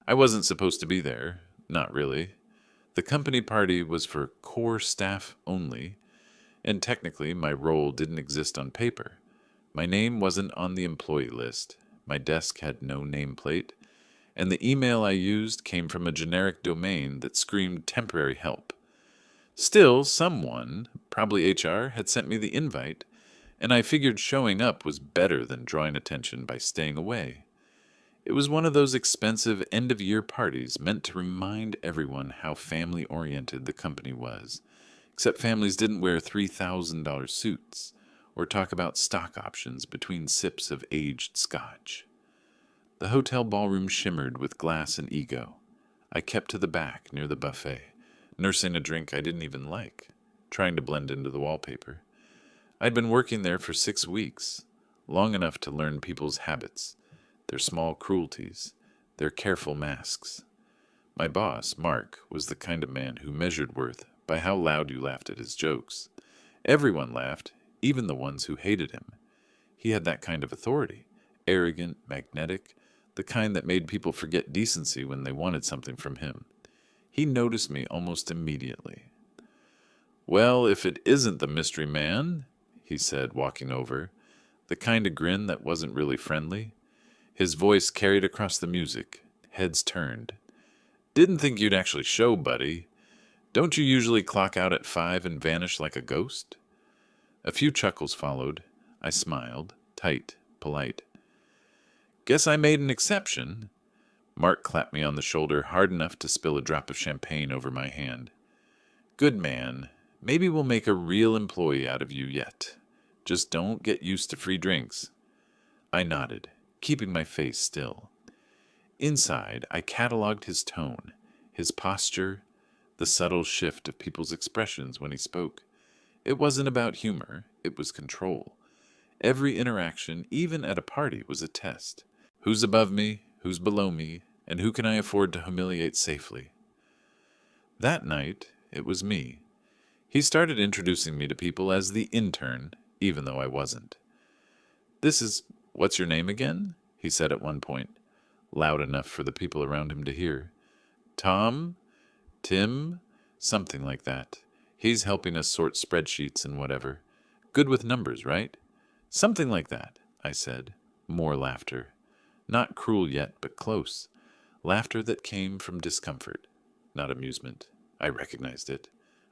I wasn't supposed to be there. Not really. The company party was for core staff only, and technically my role didn't exist on paper. My name wasn't on the employee list. My desk had no nameplate, and the email I used came from a generic domain that screamed temporary help. Still, someone, probably HR, had sent me the invite, and I figured showing up was better than drawing attention by staying away. It was one of those expensive end-of-year parties meant to remind everyone how family-oriented the company was, except families didn't wear $3,000 suits or talk about stock options between sips of aged scotch. The hotel ballroom shimmered with glass and ego. I kept to the back near the buffet, nursing a drink I didn't even like, trying to blend into the wallpaper. I'd been working there for 6 weeks, long enough to learn people's habits, their small cruelties, their careful masks. My boss, Mark, was the kind of man who measured worth by how loud you laughed at his jokes. Everyone laughed, even the ones who hated him. He had that kind of authority, arrogant, magnetic, the kind that made people forget decency when they wanted something from him. He noticed me almost immediately. "Well, if it isn't the mystery man," he said, walking over, the kind of grin that wasn't really friendly. His voice carried across the music. Heads turned. "Didn't think you'd actually show, buddy. Don't you usually clock out at 5 and vanish like a ghost?" A few chuckles followed. I smiled, tight, polite. "Guess I made an exception." Mark clapped me on the shoulder hard enough to spill a drop of champagne over my hand. "Good man. Maybe we'll make a real employee out of you yet. Just don't get used to free drinks." I nodded, keeping my face still. Inside, I cataloged his tone, his posture, the subtle shift of people's expressions when he spoke. It wasn't about humor, it was control. Every interaction, even at a party, was a test. Who's above me, who's below me, and who can I afford to humiliate safely? That night, it was me. He started introducing me to people as the intern, even though I wasn't. "What's your name again?" he said at one point, loud enough for the people around him to hear. "Tom? Tim? Something like that. He's helping us sort spreadsheets and whatever. Good with numbers, right?" "Something like that," I said. More laughter. Not cruel yet, but close. Laughter that came from discomfort, not amusement. I recognized it.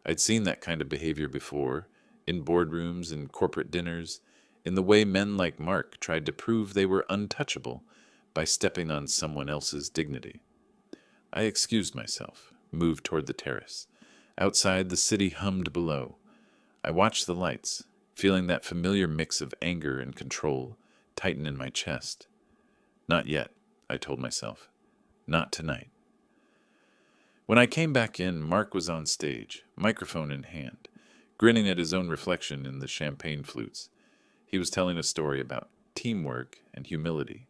I'd seen that kind of behavior before, in boardrooms and corporate dinners, in the way men like Mark tried to prove they were untouchable by stepping on someone else's dignity. I excused myself, moved toward the terrace. Outside, the city hummed below. I watched the lights, feeling that familiar mix of anger and control tighten in my chest. Not yet, I told myself. Not tonight. When I came back in, Mark was on stage, microphone in hand, grinning at his own reflection in the champagne flutes. He was telling a story about teamwork and humility.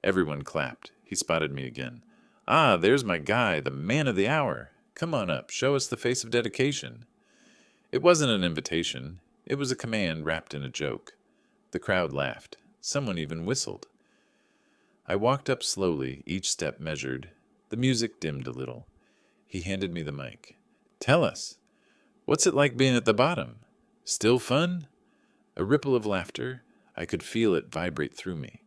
Everyone clapped. He spotted me again. "Ah, there's my guy, the man of the hour. Come on up, show us the face of dedication." It wasn't an invitation. It was a command wrapped in a joke. The crowd laughed. Someone even whistled. I walked up slowly, each step measured. The music dimmed a little. He handed me the mic. "Tell us, what's it like being at the bottom? Still fun?" A ripple of laughter. I could feel it vibrate through me.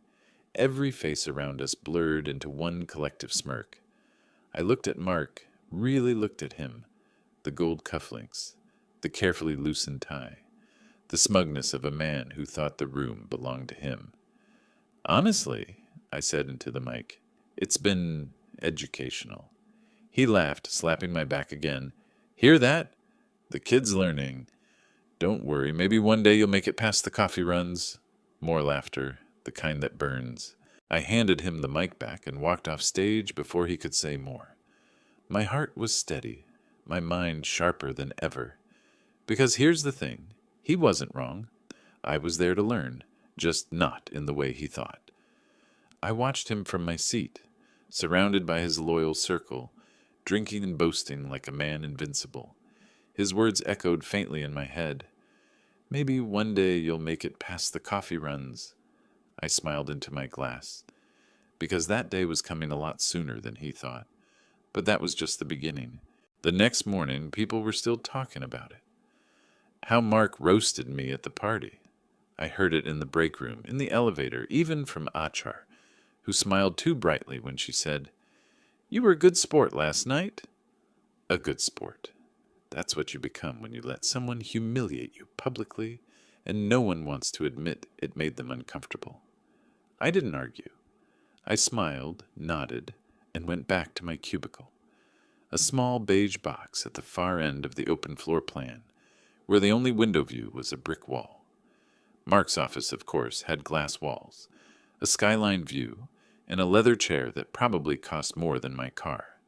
Every face around us blurred into one collective smirk. I looked at Mark, really looked at him. The gold cufflinks, the carefully loosened tie, the smugness of a man who thought the room belonged to him. "Honestly," I said into the mic, "it's been educational." He laughed, slapping my back again. "Hear that? The kid's learning. Don't worry, maybe one day you'll make it past the coffee runs." More laughter, the kind that burns. I handed him the mic back and walked off stage before he could say more. My heart was steady, my mind sharper than ever. Because here's the thing, he wasn't wrong. I was there to learn, just not in the way he thought. I watched him from my seat, surrounded by his loyal circle, drinking and boasting like a man invincible. His words echoed faintly in my head. "Maybe one day you'll make it past the coffee runs." I smiled into my glass. because that day was coming a lot sooner than he thought. But that was just the beginning. The next morning, people were still talking about it. How Mark roasted me at the party. I heard it in the break room, in the elevator, even from Achar, who smiled too brightly when she said, "You were a good sport last night." A good sport. That's what you become when you let someone humiliate you publicly, and no one wants to admit it made them uncomfortable. I didn't argue. I smiled, nodded, and went back to my cubicle, a small beige box at the far end of the open floor plan, where the only window view was a brick wall. Mark's office, of course, had glass walls, a skyline view, and a leather chair that probably cost more than my car.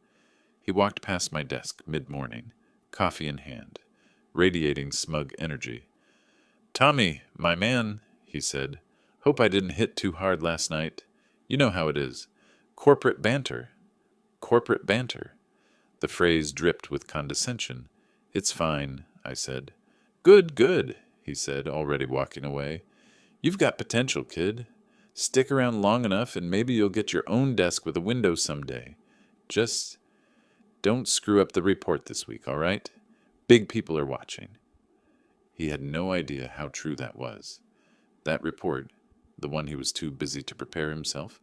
He walked past my desk mid-morning, coffee in hand, radiating smug energy. "Tommy, my man," he said, "hope I didn't hit too hard last night. You know how it is. Corporate banter." Corporate banter. The phrase dripped with condescension. "It's fine," I said. "Good, good," he said, already walking away. "You've got potential, kid. Stick around long enough and maybe you'll get your own desk with a window someday. Just don't screw up the report this week, all right? Big people are watching." He had no idea how true that was. That report, the one he was too busy to prepare himself,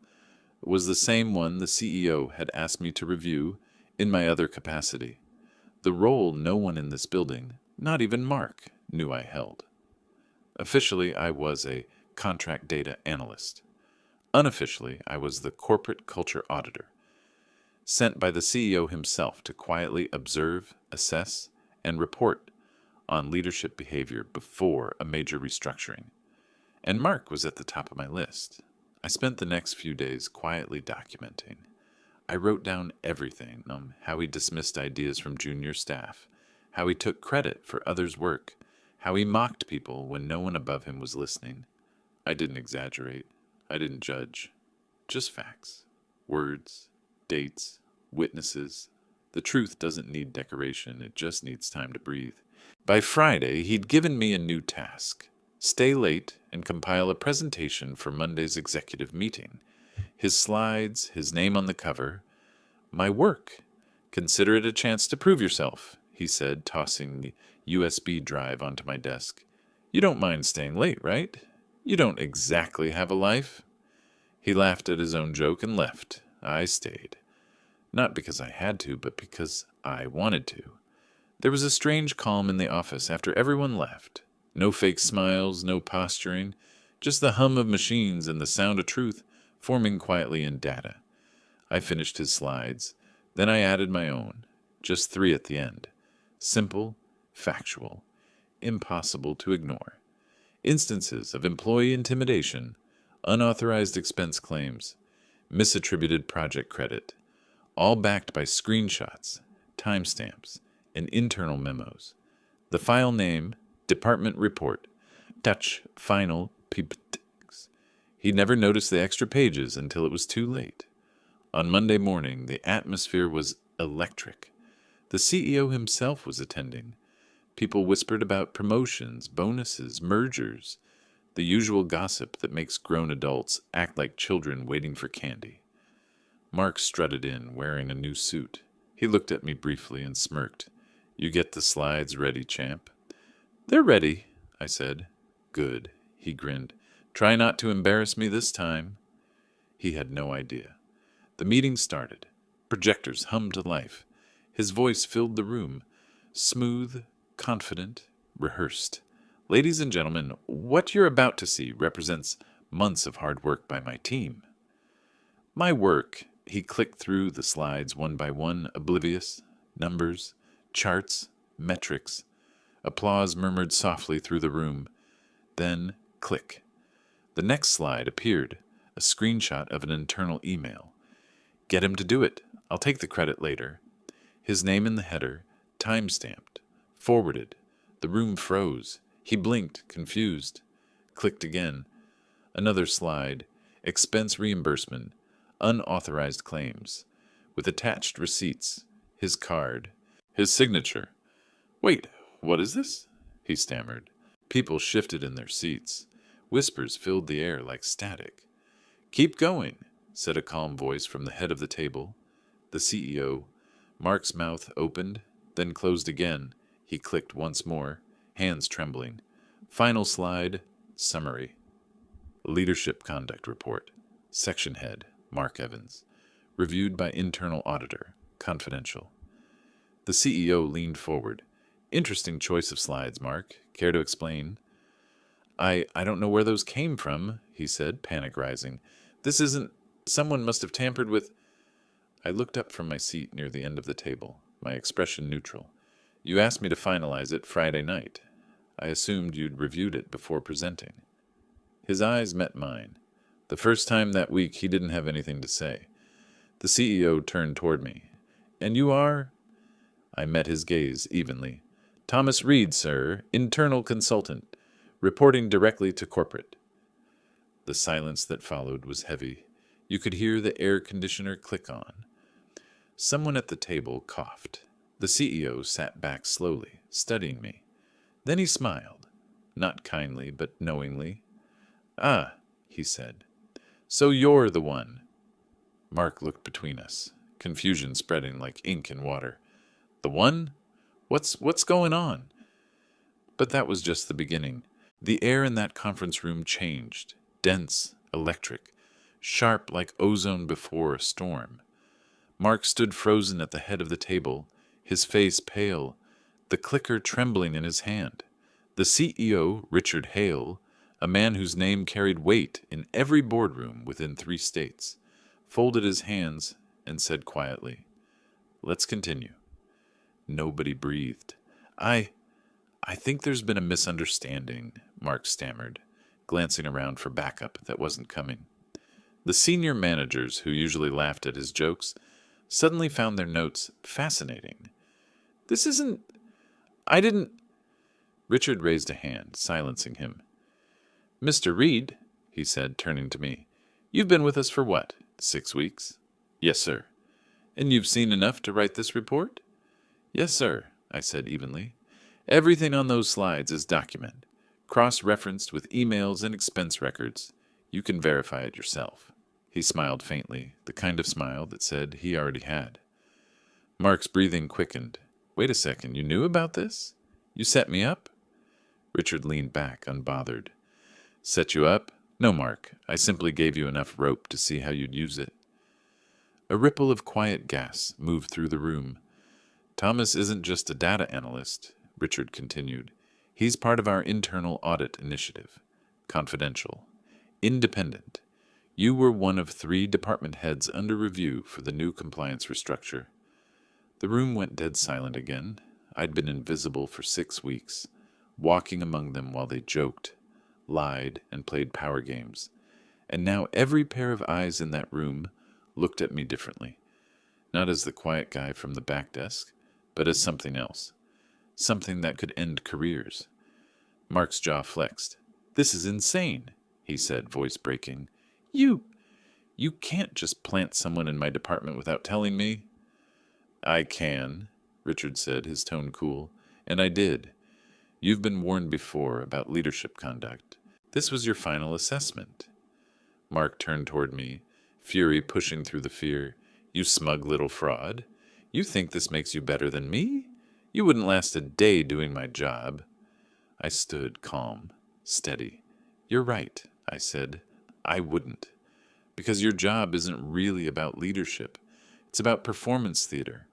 was the same one the CEO had asked me to review in my other capacity, the role no one in this building, not even Mark, knew I held. Officially, I was a contract data analyst. Unofficially, I was the corporate culture auditor, sent by the CEO himself to quietly observe, assess, and report on leadership behavior before a major restructuring. And Mark was at the top of my list. I spent the next few days quietly documenting. I wrote down everything, how he dismissed ideas from junior staff, how he took credit for others' work, how he mocked people when no one above him was listening. I didn't exaggerate. I didn't judge. Just facts. Words, dates, witnesses. The truth doesn't need decoration, it just needs time to breathe. By Friday, he'd given me a new task. Stay late and compile a presentation for Monday's executive meeting. His slides, his name on the cover. My work. Consider it a chance to prove yourself, he said, tossing the USB drive onto my desk. You don't mind staying late, right? You don't exactly have a life. He laughed at his own joke and left. I stayed. Not because I had to, but because I wanted to. There was a strange calm in the office after everyone left. No fake smiles, no posturing, just the hum of machines and the sound of truth forming quietly in data. I finished his slides. Then I added my own, just 3 at the end. Simple, factual, impossible to ignore. Instances of employee intimidation, unauthorized expense claims, misattributed project credit, all backed by screenshots, timestamps, and internal memos. The file name, Department Report, Dutch Final PPTX. He never noticed the extra pages until it was too late. On Monday morning, the atmosphere was electric. The CEO himself was attending. People whispered about promotions, bonuses, mergers, the usual gossip that makes grown adults act like children waiting for candy. Mark strutted in, wearing a new suit. He looked at me briefly and smirked. You get the slides ready, champ? They're ready, I said. Good, he grinned. Try not to embarrass me this time. He had no idea. The meeting started. Projectors hummed to life. His voice filled the room. Smooth, confident, rehearsed. Ladies and gentlemen, what you're about to see represents months of hard work by my team. My work, he clicked through the slides one by one, oblivious. Numbers, charts, metrics. Applause murmured softly through the room. Then, click. The next slide appeared, a screenshot of an internal email. Get him to do it. I'll take the credit later. His name in the header, time-stamped, forwarded. The room froze. He blinked, confused. Clicked again. Another slide, expense reimbursement, unauthorized claims, with attached receipts, his card, his signature. Wait, what is this? He stammered. People shifted in their seats. Whispers filled the air like static. Keep going. said a calm voice from the head of the table. The CEO. Mark's mouth opened, then closed again. He clicked once more, hands trembling. Final slide, summary. Leadership Conduct Report. Section Head, Mark Evans. Reviewed by Internal Auditor, confidential. The CEO leaned forward. Interesting choice of slides, Mark. Care to explain? I don't know where those came from, he said, panic rising. This isn't... Someone must have tampered with... I looked up from my seat near the end of the table, my expression neutral. You asked me to finalize it Friday night. I assumed you'd reviewed it before presenting. His eyes met mine. The first time that week, he didn't have anything to say. The CEO turned toward me. And you are? I met his gaze evenly. Thomas Reed, sir, internal consultant, reporting directly to corporate. The silence that followed was heavy. You could hear the air conditioner click on. Someone at the table coughed. The CEO sat back slowly, studying me. Then he smiled, not kindly, but knowingly. Ah, he said. So you're the one. Mark looked between us, confusion spreading like ink in water. The one? What's going on? But that was just the beginning. The air in that conference room changed, dense, electric, sharp like ozone before a storm. Mark stood frozen at the head of the table, his face pale, the clicker trembling in his hand. The CEO, Richard Hale, a man whose name carried weight in every boardroom within 3 states, folded his hands and said quietly, "Let's continue." Nobody breathed. I think there's been a misunderstanding, Mark stammered, glancing around for backup that wasn't coming. The senior managers, who usually laughed at his jokes, suddenly found their notes fascinating. This isn't... I didn't... Richard raised a hand, silencing him. Mr. Reed, he said, turning to me, you've been with us for what, 6 weeks? Yes, sir. And you've seen enough to write this report? Yes, sir, I said evenly. Everything on those slides is documented, cross-referenced with emails and expense records. You can verify it yourself. He smiled faintly, the kind of smile that said he already had. Mark's breathing quickened. Wait a second, you knew about this? You set me up? Richard leaned back, unbothered. Set you up? No, Mark. I simply gave you enough rope to see how you'd use it. A ripple of quiet gas moved through the room. Thomas isn't just a data analyst, Richard continued. He's part of our internal audit initiative. Confidential. Independent. You were one of 3 department heads under review for the new compliance restructure. The room went dead silent again. I'd been invisible for 6 weeks, walking among them while they joked, lied, and played power games. And now every pair of eyes in that room looked at me differently, not as the quiet guy from the back desk, but as something else, something that could end careers. Mark's jaw flexed. This is insane, he said, voice breaking. You can't just plant someone in my department without telling me. I can, Richard said, his tone cool, and I did. You've been warned before about leadership conduct. This was your final assessment. Mark turned toward me, fury pushing through the fear. You smug little fraud. You think this makes you better than me? You wouldn't last a day doing my job. I stood calm, steady. You're right, I said. I wouldn't. Because your job isn't really about leadership. It's about performance theater.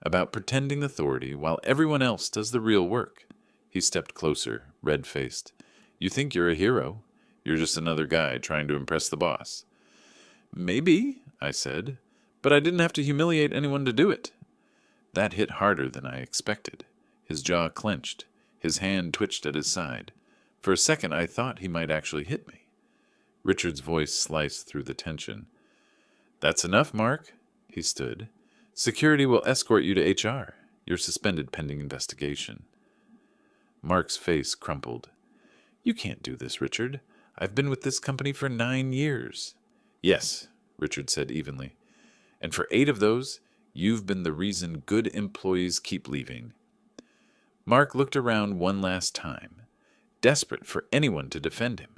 About pretending authority while everyone else does the real work. He stepped closer, red-faced. You think you're a hero. You're just another guy trying to impress the boss. Maybe, I said, but I didn't have to humiliate anyone to do it. That hit harder than I expected. His jaw clenched. His hand twitched at his side. For a second, I thought he might actually hit me. Richard's voice sliced through the tension. That's enough, Mark. He stood. Security will escort you to HR. You're suspended pending investigation. Mark's face crumpled. You can't do this, Richard. I've been with this company for 9 years. Yes, Richard said evenly. And for 8 of those, you've been the reason good employees keep leaving. Mark looked around one last time, desperate for anyone to defend him.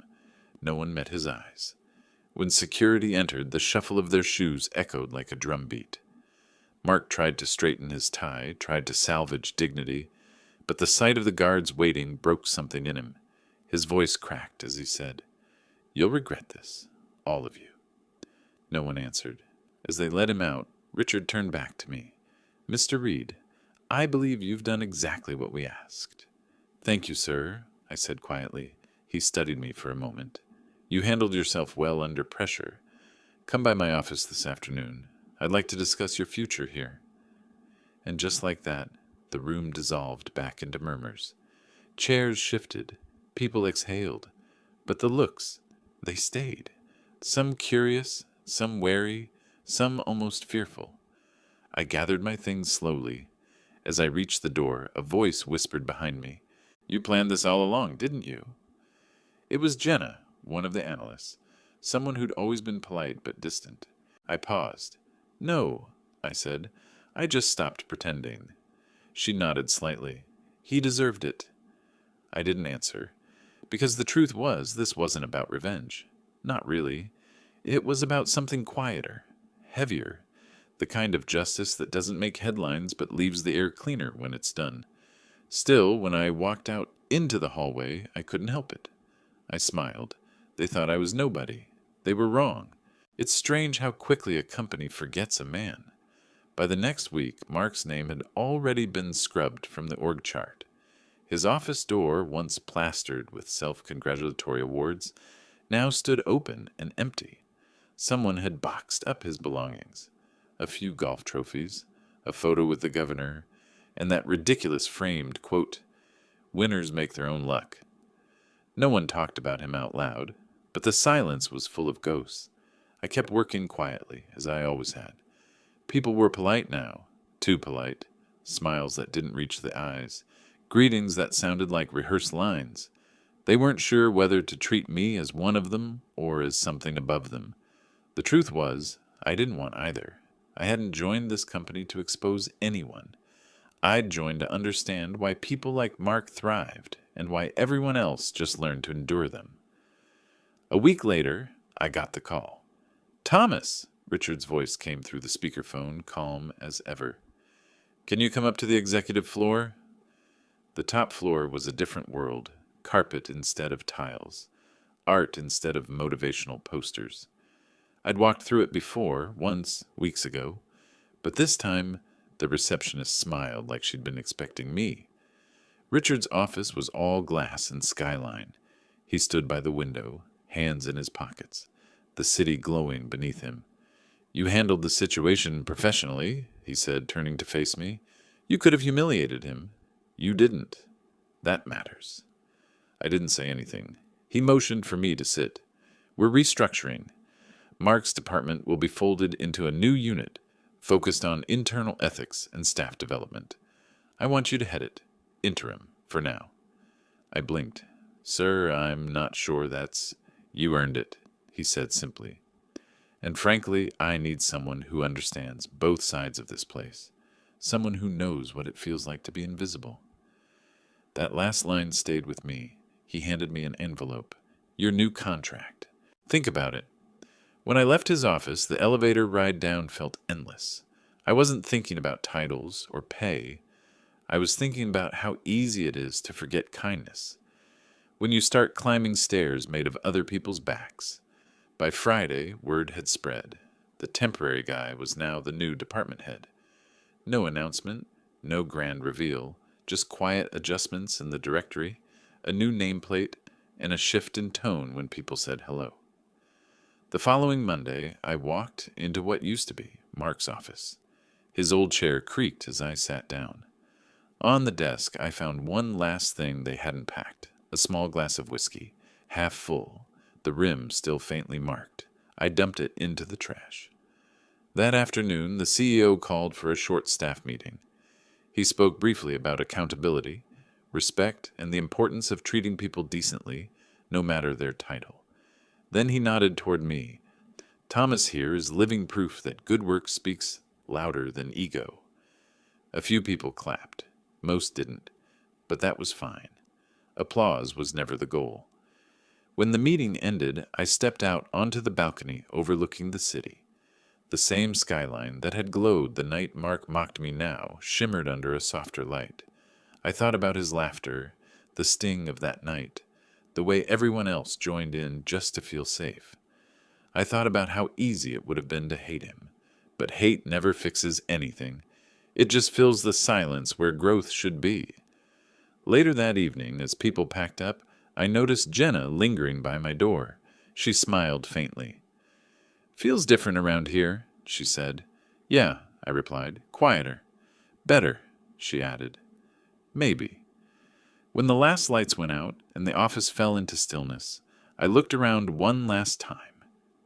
No one met his eyes. When security entered, the shuffle of their shoes echoed like a drumbeat. Mark tried to straighten his tie, tried to salvage dignity, but the sight of the guards waiting broke something in him. His voice cracked as he said, "You'll regret this, all of you." No one answered. As they let him out, Richard turned back to me. "Mr. Reed, I believe you've done exactly what we asked." "Thank you, sir," I said quietly. He studied me for a moment. "You handled yourself well under pressure. Come by my office this afternoon. I'd like to discuss your future here." And just like that, the room dissolved back into murmurs. Chairs shifted. People exhaled. But the looks, they stayed. Some curious, some wary, some almost fearful. I gathered my things slowly. As I reached the door, a voice whispered behind me, "You planned this all along, didn't you?" It was Jenna, one of the analysts, someone who'd always been polite but distant. I paused. "No," I said. "I just stopped pretending." She nodded slightly. "He deserved it." I didn't answer, because the truth was this wasn't about revenge. Not really. It was about something quieter, heavier, the kind of justice that doesn't make headlines but leaves the air cleaner when it's done. Still, when I walked out into the hallway, I couldn't help it. I smiled. They thought I was nobody. They were wrong. It's strange how quickly a company forgets a man. By the next week, Mark's name had already been scrubbed from the org chart. His office door, once plastered with self-congratulatory awards, now stood open and empty. Someone had boxed up his belongings. A few golf trophies, a photo with the governor, and that ridiculous framed quote, "Winners make their own luck." No one talked about him out loud, but the silence was full of ghosts. I kept working quietly, as I always had. People were polite now, too polite, smiles that didn't reach the eyes, greetings that sounded like rehearsed lines. They weren't sure whether to treat me as one of them or as something above them. The truth was, I didn't want either. I hadn't joined this company to expose anyone. I'd joined to understand why people like Mark thrived and why everyone else just learned to endure them. A week later, I got the call. "Thomas!" Richard's voice came through the speakerphone, calm as ever. "Can you come up to the executive floor?" The top floor was a different world, carpet instead of tiles, art instead of motivational posters. I'd walked through it before, once, weeks ago, but this time the receptionist smiled like she'd been expecting me. Richard's office was all glass and skyline. He stood by the window, hands in his pockets, the city glowing beneath him. "You handled the situation professionally," he said, turning to face me. "You could have humiliated him. You didn't. That matters." I didn't say anything. He motioned for me to sit. "We're restructuring. Mark's department will be folded into a new unit focused on internal ethics and staff development. I want you to head it. Interim, for now." I blinked. "Sir, I'm not sure that's—" "You earned it," he said simply. "And frankly, I need someone who understands both sides of this place. Someone who knows what it feels like to be invisible." That last line stayed with me. He handed me an envelope. "Your new contract. Think about it." When I left his office, the elevator ride down felt endless. I wasn't thinking about titles or pay. I was thinking about how easy it is to forget kindness. When you start climbing stairs made of other people's backs. By Friday, word had spread. The temporary guy was now the new department head. No announcement, no grand reveal, just quiet adjustments in the directory, a new nameplate, and a shift in tone when people said hello. The following Monday, I walked into what used to be Mark's office. His old chair creaked as I sat down. On the desk, I found one last thing they hadn't packed, a small glass of whiskey, half full, the rim still faintly marked. I dumped it into the trash. That afternoon, the CEO called for a short staff meeting. He spoke briefly about accountability, respect, and the importance of treating people decently, no matter their title. Then he nodded toward me. "Thomas here is living proof that good work speaks louder than ego." A few people clapped. Most didn't, but that was fine. Applause was never the goal. When the meeting ended, I stepped out onto the balcony overlooking the city. The same skyline that had glowed the night Mark mocked me now shimmered under a softer light. I thought about his laughter, the sting of that night, the way everyone else joined in just to feel safe. I thought about how easy it would have been to hate him. But hate never fixes anything. It just fills the silence where growth should be. Later that evening, as people packed up, I noticed Jenna lingering by my door. She smiled faintly. "Feels different around here," she said. "Yeah," I replied. "Quieter." "Better," she added. "Maybe." When the last lights went out and the office fell into stillness, I looked around one last time.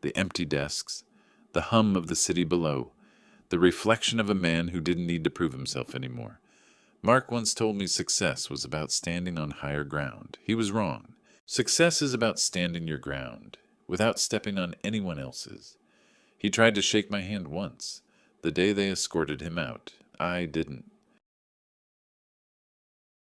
The empty desks, the hum of the city below, the reflection of a man who didn't need to prove himself anymore. Mark once told me success was about standing on higher ground. He was wrong. Success is about standing your ground, without stepping on anyone else's. He tried to shake my hand once, the day they escorted him out. I didn't.